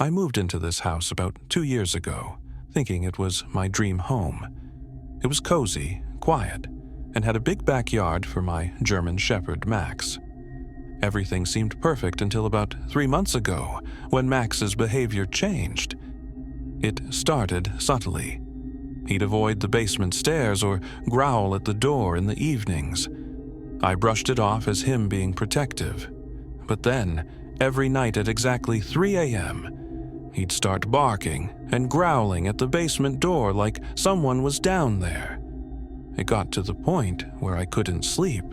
I moved into this house about 2 years ago, thinking it was my dream home. It was cozy, quiet, and had a big backyard for my German Shepherd, Max. Everything seemed perfect until about 3 months ago, when Max's behavior changed. It started subtly. He'd avoid the basement stairs or growl at the door in the evenings. I brushed it off as him being protective. But then, every night at exactly 3 a.m., he'd start barking and growling at the basement door like someone was down there. It got to the point where I couldn't sleep.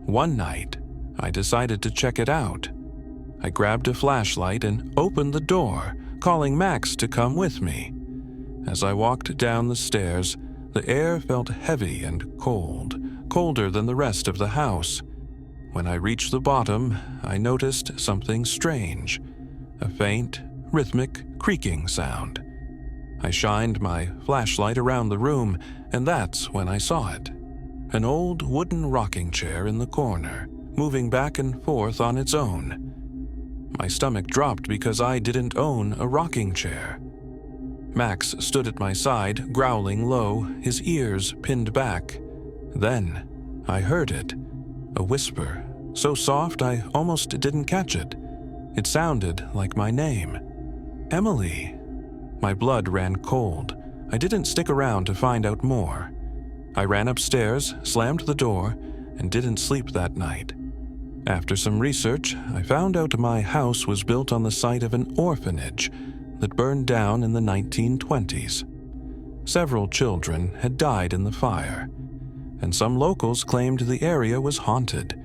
One night, I decided to check it out. I grabbed a flashlight and opened the door, calling Max to come with me. As I walked down the stairs, the air felt heavy and cold, colder than the rest of the house. When I reached the bottom, I noticed something strange, a faint, rhythmic creaking sound. I shined my flashlight around the room, and that's when I saw it. An old wooden rocking chair in the corner, moving back and forth on its own. My stomach dropped because I didn't own a rocking chair. Max stood at my side, growling low, his ears pinned back. Then I heard it, a whisper, so soft I almost didn't catch it. It sounded like my name. Emily. My blood ran cold. I didn't stick around to find out more. I ran upstairs, slammed the door, and didn't sleep that night. After some research, I found out my house was built on the site of an orphanage that burned down in the 1920s. Several children had died in the fire, and some locals claimed the area was haunted.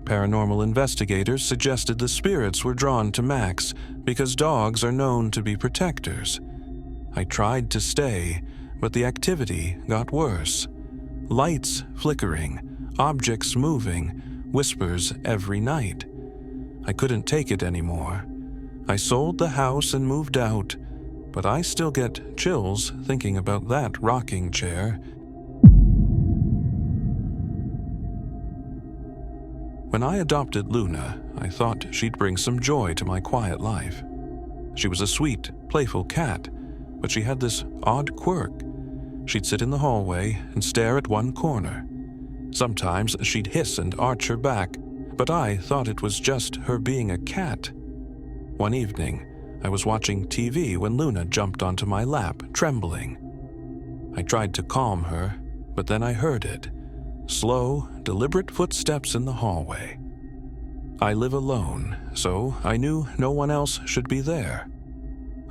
Paranormal investigators suggested the spirits were drawn to Max because dogs are known to be protectors. I tried to stay, but the activity got worse. Lights flickering, objects moving, whispers every night. I couldn't take it anymore. I sold the house and moved out, but I still get chills thinking about that rocking chair. When I adopted Luna, I thought she'd bring some joy to my quiet life. She was a sweet, playful cat, but she had this odd quirk. She'd sit in the hallway and stare at one corner. Sometimes she'd hiss and arch her back, but I thought it was just her being a cat. One evening, I was watching TV when Luna jumped onto my lap, trembling. I tried to calm her, but then I heard it. Slow, deliberate footsteps in the hallway. I live alone, so I knew no one else should be there.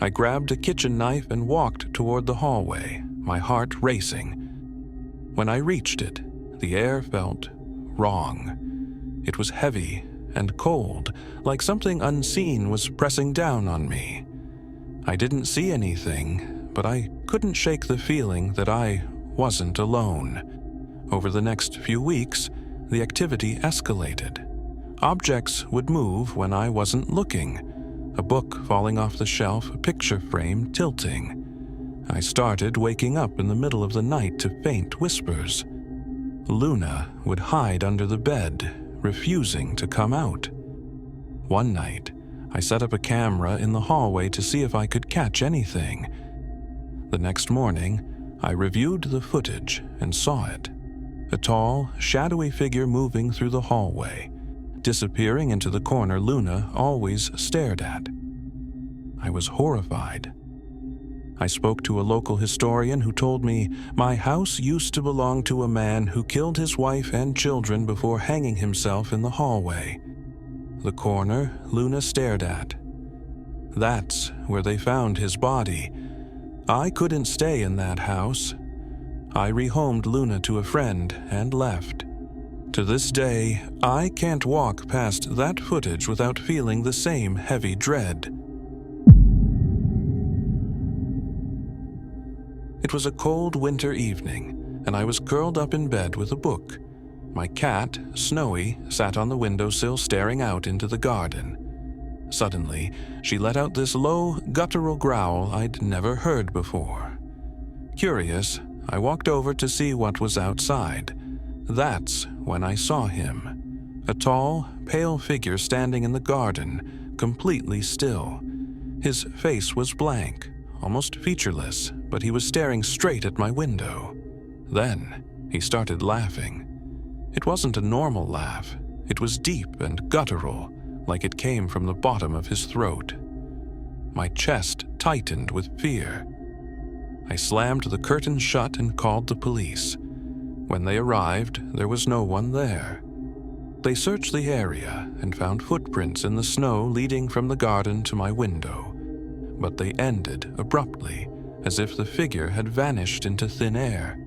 I grabbed a kitchen knife and walked toward the hallway, my heart racing. When I reached it, the air felt wrong. It was heavy and cold, like something unseen was pressing down on me. I didn't see anything, but I couldn't shake the feeling that I wasn't alone. Over the next few weeks, the activity escalated. Objects would move when I wasn't looking. A book falling off the shelf, a picture frame tilting. I started waking up in the middle of the night to faint whispers. Luna would hide under the bed, refusing to come out. One night, I set up a camera in the hallway to see if I could catch anything. The next morning, I reviewed the footage and saw it. A tall, shadowy figure moving through the hallway, disappearing into the corner Luna always stared at. I was horrified. I spoke to a local historian who told me my house used to belong to a man who killed his wife and children before hanging himself in the hallway. The corner Luna stared at. That's where they found his body. I couldn't stay in that house. I rehomed Luna to a friend and left. To this day, I can't walk past that footage without feeling the same heavy dread. It was a cold winter evening, and I was curled up in bed with a book. My cat, Snowy, sat on the windowsill staring out into the garden. Suddenly, she let out this low, guttural growl I'd never heard before. Curious, I walked over to see what was outside. That's when I saw him. A tall, pale figure standing in the garden, completely still. His face was blank, almost featureless, but he was staring straight at my window. Then he started laughing. It wasn't a normal laugh. It was deep and guttural, like it came from the bottom of his throat. My chest tightened with fear. I slammed the curtain shut and called the police. When they arrived, there was no one there. They searched the area and found footprints in the snow leading from the garden to my window, but they ended abruptly, as if the figure had vanished into thin air.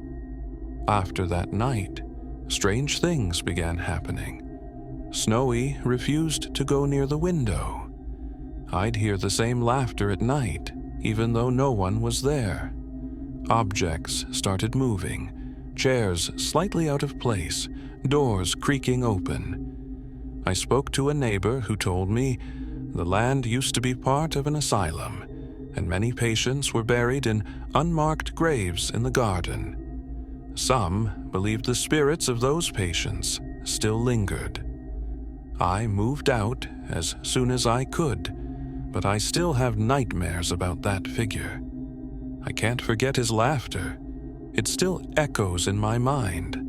After that night, strange things began happening. Snowy refused to go near the window. I'd hear the same laughter at night, even though no one was there. Objects started moving, chairs slightly out of place, doors creaking open. I spoke to a neighbor who told me the land used to be part of an asylum, and many patients were buried in unmarked graves in the garden. Some believed the spirits of those patients still lingered. I moved out as soon as I could, but I still have nightmares about that figure. I can't forget his laughter. It still echoes in my mind.